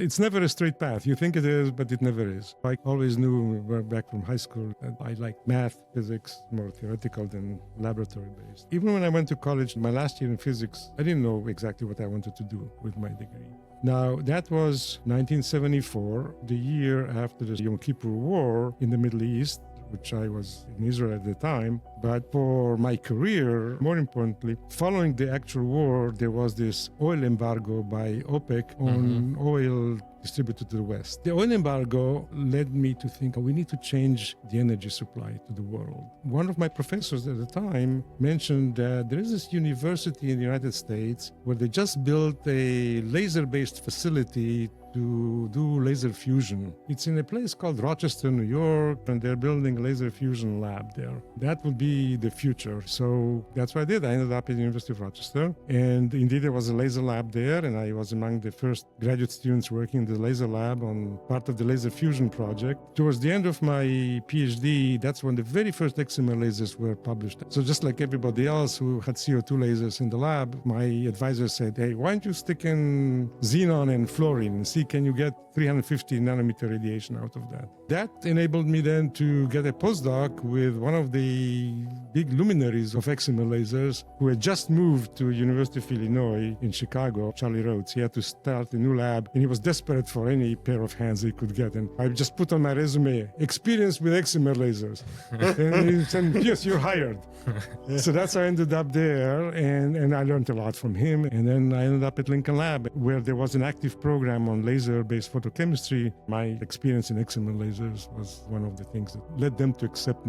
It's never a straight path. You think it is, but it never is. I always knew back from high school that I liked math, physics, more theoretical than laboratory based. Even when I went to college, my last year in physics, I didn't know exactly what I wanted to do with my degree. Now, that was 1974, the year after the Yom Kippur War in the Middle East, which I was in Israel at the time. But for my career, more importantly, following the actual war, there was this oil embargo by OPEC on oil distributed to the West. The oil embargo led me to think, we need to change the energy supply to the world. One of my professors at the time mentioned that there is this university in the United States where they just built a laser-based facility to do laser fusion. It's in a place called Rochester, New York, and they're building a laser fusion lab there. That would be the future. So that's what I did. I ended up at the University of Rochester, and indeed there was a laser lab there, and I was among the first graduate students working in the laser lab on part of the laser fusion project. Towards the end of my PhD, that's when the very first excimer lasers were published. So just like everybody else who had CO2 lasers in the lab, my advisor said, hey, why don't you stick in xenon and fluorine and see can you get 350 nanometer radiation out of that. That enabled me then to get a postdoc with one of the big luminaries of excimer lasers who had just moved to University of Illinois in Chicago, Charlie Rhodes. He had to start a new lab and he was desperate for any pair of hands he could get. And I just put on my resume, experience with excimer lasers. And he said, yes, you're hired. So that's how I ended up there, and I learned a lot from him. And then I ended up at Lincoln Lab, where there was an active program on laser-based photochemistry. My experience in excimer lasers was one of the things that led them to accept me.